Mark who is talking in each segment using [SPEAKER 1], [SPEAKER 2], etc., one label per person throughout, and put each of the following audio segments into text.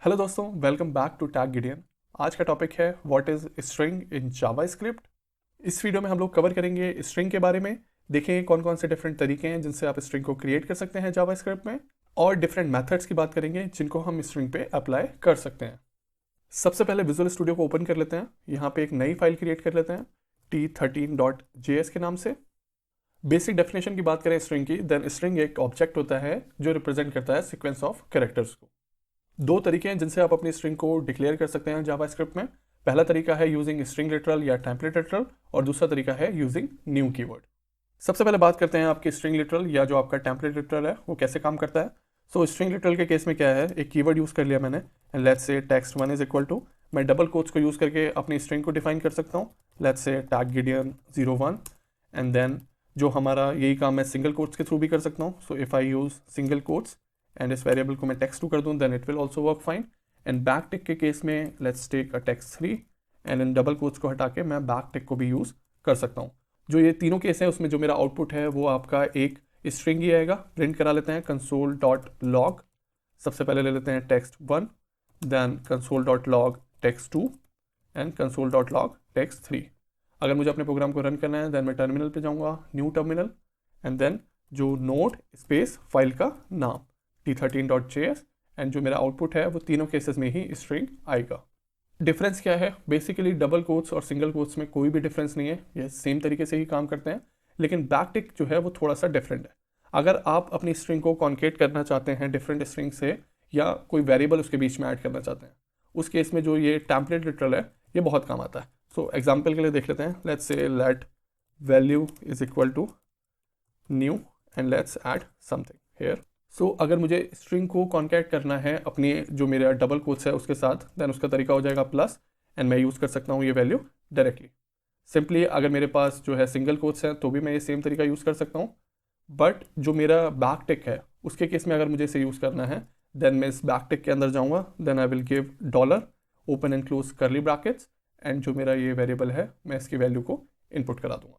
[SPEAKER 1] Hello दोस्तों, welcome back to Tag Gideon. आज का टॉपिक है what is string in JavaScript. इस वीडियो में हम लोग कवर करेंगे स्ट्रिंग के बारे में, देखेंगे कौन कौन से डिफरेंट तरीके हैं जिनसे आप स्ट्रिंग को क्रिएट कर सकते हैं जावास्क्रिप्ट में, और डिफरेंट मेथड्स की बात करेंगे जिनको हम स्ट्रिंग पे अप्लाई कर सकते हैं। सबसे पहले विजुअल स्टूडियो को ओपन कर लेते हैं। यहाँ पे एक नई फाइल क्रिएट कर लेते हैं t13.js के नाम से। बेसिक डेफिनेशन की बात करें स्ट्रिंग की, देन स्ट्रिंग एक ऑब्जेक्ट होता है जो रिप्रेजेंट करता है सीक्वेंस ऑफ कैरेक्टर्स को। दो तरीके हैं जिनसे आप अपनी स्ट्रिंग को डिक्लेयर कर सकते हैं जावास्क्रिप्ट में। पहला तरीका है यूजिंग स्ट्रिंग लिटरल या टेम्पलेट लिटरल, और दूसरा तरीका है यूजिंग न्यू कीवर्ड। सबसे पहले बात करते हैं आपकी स्ट्रिंग लिटरल या जो आपका टेम्पलेट लिटरल है वो कैसे काम करता है। सो स्ट्रिंग लिटरल के केस में क्या है, एक कीवर्ड यूज कर लिया मैंने, and let's say text 1 is equal to, मैं डबल कोट्स को यूज करके अपनी स्ट्रिंग को डिफाइन कर सकता हूँ। Let's say tag Gideon 01, and then जो हमारा यही काम मैं सिंगल कोट्स के थ्रू भी कर सकता हूँ। So if I use single quotes and इस वेरिएबल को मैं टेक्स्ट 2 कर दूँ, then it will also work fine. And back tick के केस में let's take a text 3, and इन डबल कोट्स को हटा के मैं बैक टिक को भी यूज़ कर सकता हूँ। जो ये तीनों केस हैं उसमें जो मेरा आउटपुट है वो आपका एक स्ट्रिंग ही आएगा। प्रिंट करा लेते हैं console.log। सबसे पहले ले लेते हैं text 1, then console.log text 2 and console.log text 3। अगर मुझे अपने प्रोग्राम को रन करना है देन मैं टर्मिनल पे जाऊँगा, न्यू टर्मिनल, एंड देन जो नोड स्पेस फाइल का नाम t13.js, एंड जो मेरा आउटपुट है वो तीनों केसेस में ही स्ट्रिंग आएगा। डिफरेंस क्या है, बेसिकली डबल कोट्स और सिंगल कोट्स में कोई भी डिफरेंस नहीं है, ये सेम तरीके से ही काम करते हैं, लेकिन बैक टिक जो है वो थोड़ा सा डिफरेंट है। अगर आप अपनी स्ट्रिंग को कॉन्केट करना चाहते हैं डिफरेंट स्ट्रिंग से, या कोई वेरिएबल उसके बीच में ऐड करना चाहते हैं, उस केस में जो ये टेम्पलेट लिटरल है ये बहुत काम आता है। सो एग्जाम्पल के लिए देख लेते हैं, let's say let value is equal to new and let's add something here. So अगर मुझे स्ट्रिंग को कॉन्कैट करना है अपनी जो मेरा डबल कोट्स है उसके साथ, देन उसका तरीका हो जाएगा प्लस, एंड मैं यूज़ कर सकता हूँ ये वैल्यू डायरेक्टली। सिंपली अगर मेरे पास जो है सिंगल कोट्स हैं तो भी मैं ये सेम तरीका यूज़ कर सकता हूँ, बट जो मेरा बैक टिक है उसके केस में अगर मुझे इसे यूज़ करना है, देन मैं इस बैक टिक के अंदर जाऊँगा, then I will give dollar open and close curly brackets, एंड जो मेरा ये वेरिएबल है मैं इसकी वैल्यू को इनपुट करा दूंगा।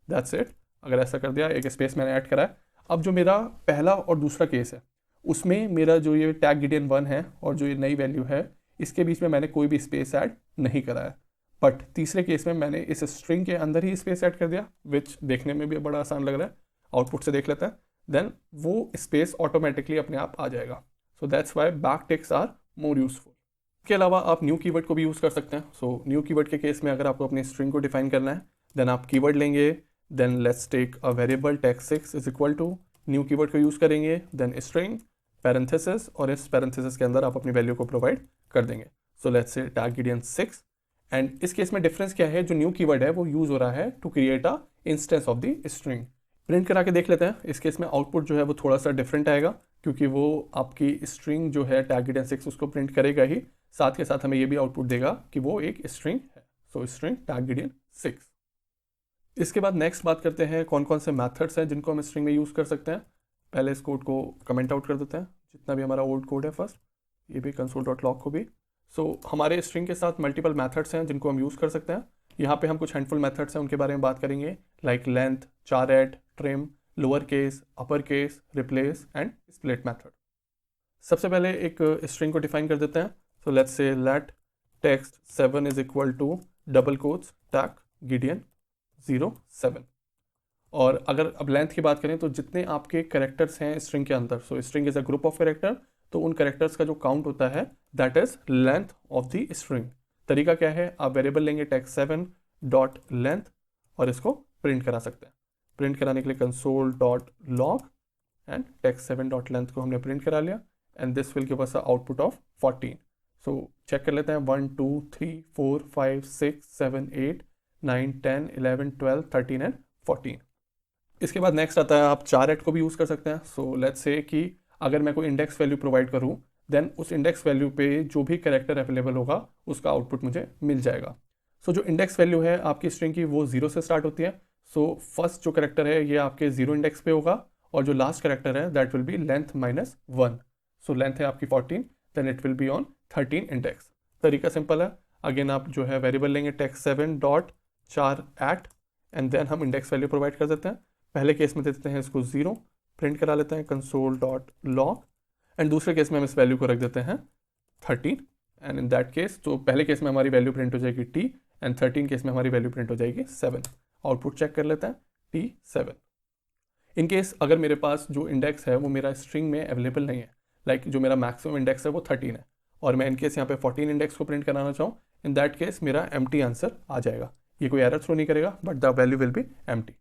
[SPEAKER 1] That's it. अगर ऐसा कर दिया, एक स्पेस मैंने ऐड करा है। अब जो मेरा पहला और दूसरा केस है उसमें मेरा जो ये टैग गिडियन 1 है और जो ये नई वैल्यू है इसके बीच में मैंने कोई भी स्पेस ऐड नहीं करा है, बट तीसरे केस में मैंने इस स्ट्रिंग के अंदर ही स्पेस ऐड कर दिया, विच देखने में भी बड़ा आसान लग रहा है। आउटपुट से देख लेते हैं, देन वो स्पेस ऑटोमेटिकली अपने आप आ जाएगा। So that's why back ticks are more useful. इसके अलावा आप न्यू कीवर्ड को भी यूज़ कर सकते हैं। सो न्यू कीवर्ड के केस में अगर आपको अपनी स्ट्रिंग को डिफाइन करना है, देन आप कीवर्ड लेंगे, then let's take a variable text 6 is equal to, new keyword को यूज़ करेंगे, देन स्ट्रिंग पैरेंथेसिस, और इस पैरेंथेसिस के अंदर आप अपनी वैल्यू को प्रोवाइड कर देंगे। सो लेट्स से टैग गिडियन 6, एंड इस केस में डिफरेंस क्या है, जो न्यू कीवर्ड है वो यूज़ हो रहा है to create a instance of the string. Print करा के देख लेते हैं, इस केस में आउटपुट जो है वो थोड़ा सा डिफरेंट आएगा, क्योंकि वो आपकी स्ट्रिंग जो है टैग गिडियन 6 उसको प्रिंट करेगा ही, साथ के साथ हमें ये भी आउटपुट देगा कि वो एक स्ट्रिंग है। So string tag Gideon 6। इसके बाद नेक्स्ट बात करते हैं कौन कौन से मेथड्स हैं जिनको हम स्ट्रिंग में यूज़ कर सकते हैं। पहले इस कोड को कमेंट आउट कर देते हैं, जितना भी हमारा ओल्ड कोड है फर्स्ट, ये भी console.log को भी। सो हमारे स्ट्रिंग के साथ मल्टीपल मेथड्स हैं जिनको हम यूज़ कर सकते हैं। यहाँ पे हम कुछ हैंडफुल मेथड्स हैं उनके बारे में बात करेंगे, like length, char at, trim, lower case, upper case, replace and split method. सबसे पहले एक स्ट्रिंग को डिफाइन कर देते हैं। So let's say let text 7 is equal to double quotes tag Gideon 07। और अगर अब लेंथ की बात करें तो जितने आपके कैरेक्टर्स हैं स्ट्रिंग के अंदर, सो string is a group of character, तो उन कैरेक्टर्स का जो काउंट होता है that is length of the string. तरीका क्या है, आप वेरिएबल लेंगे टेक्स्ट 7 डॉट लेंथ और इसको प्रिंट करा सकते हैं। प्रिंट कराने के लिए console.log and text 7 dot length को हमने प्रिंट करा लिया, and this will give us a output of 14। So check कर लेते हैं, 1 2 3 4 5 6 7 8 9 10 11 12 13 एंड 14। इसके बाद नेक्स्ट आता है, आप चारेट को भी यूज़ कर सकते हैं। सो लेट्स से कि अगर मैं कोई इंडेक्स वैल्यू प्रोवाइड करूँ, देन उस इंडेक्स वैल्यू पे जो भी कैरेक्टर अवेलेबल होगा उसका आउटपुट मुझे मिल जाएगा। सो जो इंडेक्स वैल्यू है आपकी स्ट्रिंग की वो 0 से स्टार्ट होती है। सो फर्स्ट जो कैरेक्टर है ये आपके 0 इंडेक्स पे होगा, और जो लास्ट कैरेक्टर है that will be length -1। So length है आपकी 14, then it will be on 13 index. तरीका सिंपल है, अगेन आप जो है वेरिएबल लेंगे text 7 dot char at, and then हम इंडेक्स वैल्यू प्रोवाइड कर देते हैं। पहले केस में देते हैं इसको 0, प्रिंट करा लेते हैं console.log, एंड दूसरे केस में हम इस वैल्यू को रख देते हैं 13 एंड इन दैट केस तो पहले केस में हमारी वैल्यू प्रिंट हो जाएगी t एंड 13 केस में हमारी वैल्यू प्रिंट हो जाएगी 7। आउटपुट चेक कर लेते हैं t7। इन केस अगर मेरे पास जो इंडेक्स है वो मेरा स्ट्रिंग में अवेलेबल नहीं है, लाइक जो मेरा मैक्सिमम इंडेक्स है वो 13 है और मैं इनकेस यहाँ पे 14 इंडेक्स को प्रिंट कराना चाहूँ, इन दैट केस मेरा एम्प्टी आंसर आ जाएगा। ये कोई एरर थ्रो नहीं करेगा but the value will be empty.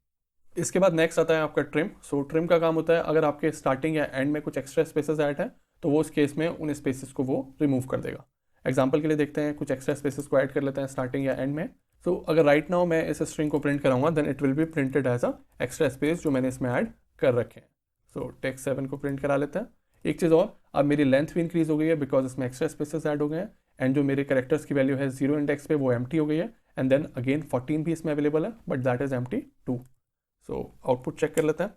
[SPEAKER 1] इसके बाद नेक्स्ट आता है आपका ट्रिम। सो ट्रिम का काम होता है अगर आपके स्टार्टिंग या एंड में कुछ एक्स्ट्रा स्पेसेस ऐड है तो वो उस केस में उन स्पेसेस को वो रिमूव कर देगा। एग्जाम्पल के लिए देखते हैं, कुछ एक्स्ट्रा स्पेसेस को ऐड कर लेते हैं स्टार्टिंग या एंड में। सो अगर राइट नाउ मैं इस स्ट्रिंग को प्रिंट कराऊंगा then it will be printed as a extra space जो मैंने इसमें ऐड कर रखे हैं। सो टेक्स्ट 7 को प्रिंट करा लेते हैं। एक चीज़ और, अब मेरी लेंथ भी इंक्रीज हो गई है बिकॉज इसमें एक्स्ट्रा स्पेसेस ऐड हो गए हैं एंड जो मेरे कैरेक्टर्स की वैल्यू है 0 इंडेक्स पे वो एम्प्टी हो गई है एंड देन अगेन 14 भी इसमें अवेलेबल है but that is empty too. So output check कर लेते हैं।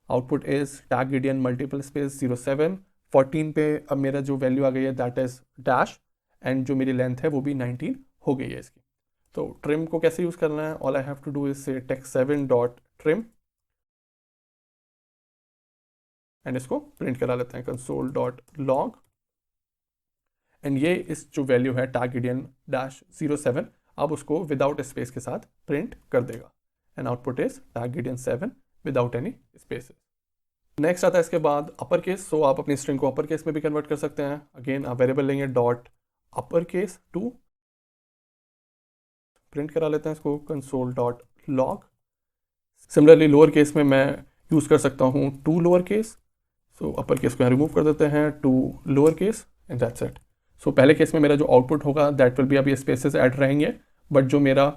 [SPEAKER 1] Output is tag Gideon multiple space 07। 14 पे अब मेरा जो वैल्यू आ गई है दैट इज डैश एंड जो मेरी लेंथ है वो भी 19 हो गई है इसकी। तो ट्रिम को कैसे यूज़ करना है, all I have to do is say text 7 dot trim and इसको प्रिंट करा लेते हैं कंसोल डॉट लॉग एंड ये इस जो वैल्यू है टैग गिडियन डैश 07 अब उसको विदाउट स्पेस के साथ प्रिंट कर देगा and output is tag Gideon 7 without any spaces. Next आता है इसके बाद अपर केस। सो आप अपनी स्ट्रिंग को अपर केस में भी कन्वर्ट कर सकते हैं। अगेन आप वेरिएबल लेंगे डॉट अपर केस 2, प्रिंट करा लेते हैं इसको console dot log. Similarly lower case में मैं यूज़ कर सकता हूँ to lower case. So upper case को यहाँ रिमूव कर देते हैं, to lower case and that's it. So पहले केस में मेरा जो आउटपुट होगा दैट विल बी, अब ये स्पेसेस ऐड रहेंगे बट जो मेरा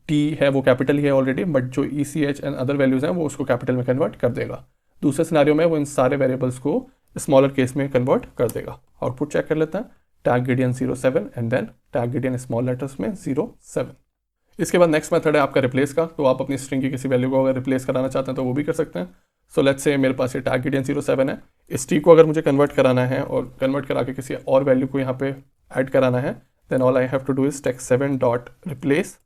[SPEAKER 1] टी है वो कैपिटल ही है ऑलरेडी, बट जो ECH एंड अदर वैल्यूज़ हैं वो उसको कैपिटल में कन्वर्ट कर देगा। दूसरे सिनारियो में वो इन सारे वेरिएबल्स को स्मॉलर केस में कन्वर्ट कर देगा। आउटपुट चेक कर लेते हैं, Tag Gideon 07 and then Tag Gideon small letters में 07। इसके बाद नेक्स्ट मेथड है आपका रिप्लेस का। तो आप अपनी स्ट्रिंग की किसी वैल्यू को अगर रिप्लेस कराना चाहते हैं तो वो भी कर सकते हैं। सो लेट्स से मेरे पास ये टैग गिडियन 07 है, इस टी को अगर मुझे कन्वर्ट कराना है और कन्वर्ट करा के किसी और वैल्यू को यहाँ पे ऐड कराना है then all I have to do is text 7 dot replace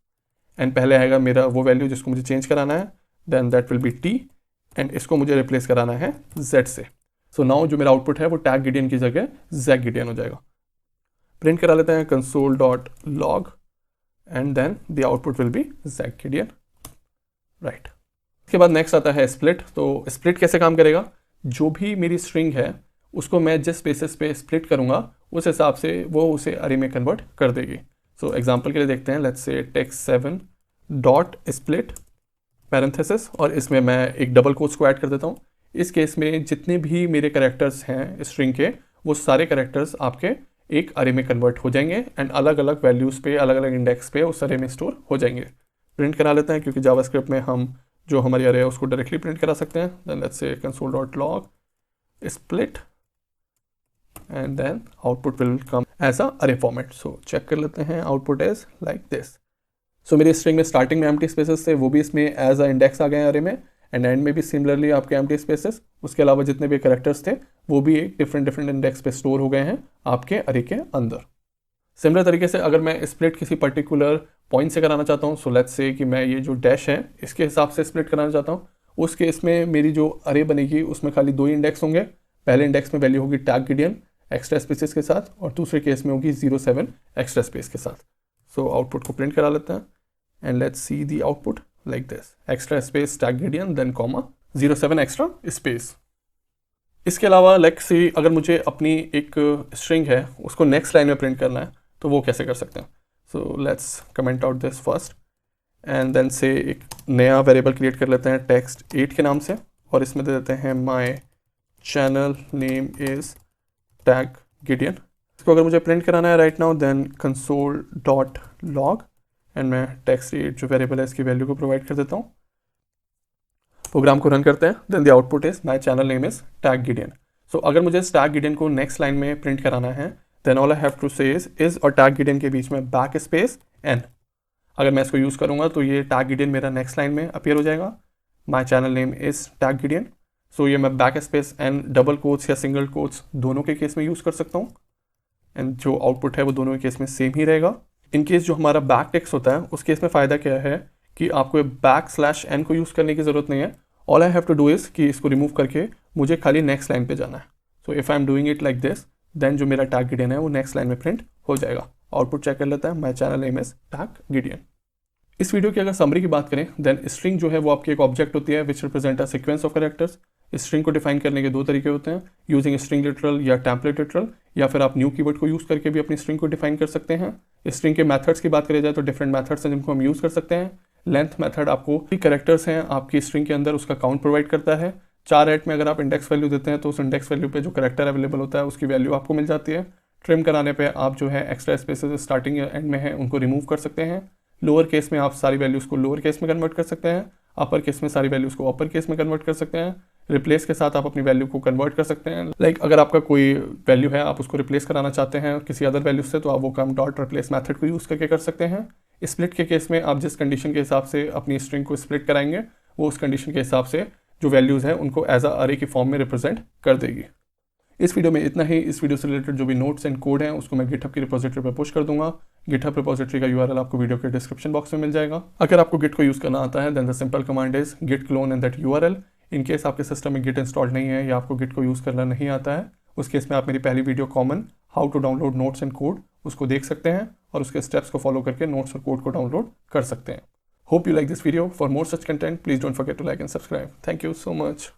[SPEAKER 1] and पहले आएगा मेरा वो वैल्यू जिसको मुझे चेंज कराना है, then that will be T and इसको मुझे रिप्लेस कराना है z से। सो नाउ जो मेरा आउटपुट है वो टैग गिडियन की जगह जैक गिडियन हो जाएगा। प्रिंट करा लेते हैं console dot log and then the output will be Jack Gideon, right. इसके बाद नेक्स्ट आता है स्प्लिट। तो स्प्लिट कैसे काम करेगा, जो भी मेरी स्ट्रिंग है उसको मैं जिस बेसिस पे स्प्लिट करूँगा उस हिसाब से वो उसे अरे में कन्वर्ट कर देगी। सो एग्जांपल के लिए देखते हैं, let's say text 7 dot split parenthesis और इसमें मैं एक डबल कोट्स को ऐड कर देता हूँ। इस केस में जितने भी मेरे कैरेक्टर्स हैं स्ट्रिंग के वो सारे कैरेक्टर्स आपके एक अरे में कन्वर्ट हो जाएंगे एंड अलग अलग वैल्यूज़ पे अलग अलग इंडेक्स पे उस अरे में स्टोर हो जाएंगे। प्रिंट करा लेते हैं क्योंकि जावास्क्रिप्ट में हम जो हमारी अरे है उसको डायरेक्टली प्रिंट करा सकते हैं। Then let's say console dot log split and then output will come as a array format. So check कर लेते हैं, output is like this. So मेरी स्ट्रिंग में स्टार्टिंग में एम्प्टी स्पेसेस थे वो भी इसमें एज अ इंडेक्स आ गए हैं अरे में एंड एंड में भी सिमिलरली आपके एम्प्टी स्पेसेस, उसके अलावा जितने भी कैरेक्टर्स थे वो भी एक डिफरेंट इंडेक्स पे स्टोर हो गए हैं आपके अरे के अंदर। सिमिलर तरीके से अगर मैं स्प्लिट किसी पर्टिकुलर पॉइंट से कराना चाहता हूँ, सो लेट्स से कि मैं ये जो डैश है इसके हिसाब से स्प्लिट कराना चाहता हूँ, उस केस में मेरी जो अरे बनेगी उसमें खाली 2 इंडेक्स होंगे। पहले इंडेक्स में वैल्यू होगी टैग गिडियन एक्स्ट्रा स्पेसेस के साथ और दूसरे केस में होगी 07 एक्स्ट्रा स्पेस के साथ। सो आउटपुट को प्रिंट करा लेते हैं and let's see the output like this, extra space Tag Gideon then comma 07 extra space. इसके अलावा लेट्स सी अगर मुझे अपनी एक स्ट्रिंग है उसको नेक्स्ट लाइन में प्रिंट करना है तो वो कैसे कर सकते हैं। So let's comment out this first and then say एक नया वेरिएबल क्रिएट कर लेते हैं टेक्स्ट 8 के नाम से और इसमें दे देते हैं my channel name is tag Gideon. इसको अगर मुझे प्रिंट कराना है right now then console dot log and मैं टेक्स्ट 8 जो वेरिएबल है इसकी वैल्यू को प्रोवाइड कर देता हूँ। प्रोग्राम को रन करते हैं, then the output is my channel name is tag Gideon. So अगर मुझे इस टैग गिडियन को नेक्स्ट लाइन में प्रिंट कराना है then all I have to say is और टैग गिडियन के बीच में बैक स्पेस एन। अगर मैं इसको यूज़ करूँगा तो ये टैग गिडियन मेरा नेक्स्ट लाइन में अपीयर हो जाएगा, my channel name is tag Gideon. So ये मैं back space n double quotes या सिंगल कोट्स दोनों के केस में यूज़ कर सकता हूँ एंड जो आउटपुट है वो दोनों के केस में सेम ही रहेगा। इन केस जो हमारा बैक टेक्स्ट होता है उस केस में फ़ायदा क्या है कि आपको बैक/n को यूज़ करने की ज़रूरत नहीं है। All I have to do is कि इसको रिमूव करके मुझे खाली नेक्स्ट लाइन पे जाना है। So if I am doing it like this then जो मेरा टैग गिडियन है वो नेक्स्ट लाइन में प्रिंट हो जाएगा। आउटपुट चेक कर लेता है, माई channel name is tag Gideon. इस वीडियो की अगर समरी की बात करें, देन स्ट्रिंग जो है वो आपकी एक ऑब्जेक्ट होती है which represent a sequence of characters. String को डिफाइन करने के दो तरीके होते हैं, यूजिंग स्ट्रिंग लिटरल या टेम्पलेट लिटरल, या फिर आप न्यू कीवर्ड को यूज़ करके भी अपनी स्ट्रिंग को डिफाइन कर सकते हैं। स्ट्रिंग के मेथड्स की बात करी जाए तो डिफरेंट मेथड्स हैं जिनको हम यूज़ कर सकते हैं। लेंथ मेथड आपको कैरेक्टर्स हैं आपकी स्ट्रिंग के अंदर उसका काउंट प्रोवाइड करता है। 4 में अगर आप इंडेक्स वैल्यू देते हैं तो उस इंडेक्स वैल्यू पे जो कैरेक्टर अवेलेबल होता है उसकी वैल्यू आपको मिल जाती है। ट्रिम कराने पे आप जो है एक्स्ट्रा स्पेसेस स्टार्टिंग या एंड में है उनको रिमूव कर सकते हैं। लोअर केस में आप सारी वैल्यूज़ को लोअर केस में कन्वर्ट कर सकते हैं, अपर केस में सारी वैल्यूज़ को अपर केस में कन्वर्ट कर सकते हैं। रिप्लेस के साथ आप अपनी वैल्यू को कन्वर्ट कर सकते हैं। लाइक अगर आपका कोई वैल्यू है आप उसको रिप्लेस कराना चाहते हैं किसी अदर वैल्यू से, तो आप वो काम डॉट रिप्लेस मैथड को यूज़ करके कर सकते हैं। स्प्लिट के केस में आप जिस कंडीशन के हिसाब से अपनी स्ट्रिंग को स्प्लिट कराएंगे वो उस कंडीशन के हिसाब से जो वैल्यूज़ हैं उनको एज अ अरे की फॉर्म में रिप्रेजेंट कर देगी। इस वीडियो में इतना ही। इस वीडियो से रिलेटेड जो भी नोट्स एंड कोड हैं उसको मैं गिटहब की रिपोजिटरी पर पुश कर दूंगा। गिटहब रिपोजिटरी का यूआरएल आपको वीडियो के डिस्क्रिप्शन बॉक्स में मिल जाएगा। अगर आपको गिट को यूज़ करना आता है then the simple command is git clone and that URL. In case आपके सिस्टम में गिट इंस्टॉल्ड नहीं है या आपको गिट को यूज़ करना नहीं आता है, उस केस में आप मेरी पहली video common how to download notes and code उसको देख सकते हैं और उसके स्टेप्स को फॉलो करके नोट्स और कोड को डाउनलोड कर सकते हैं। Hope you like this video. For more such content please don't forget to like and subscribe. Thank you so much.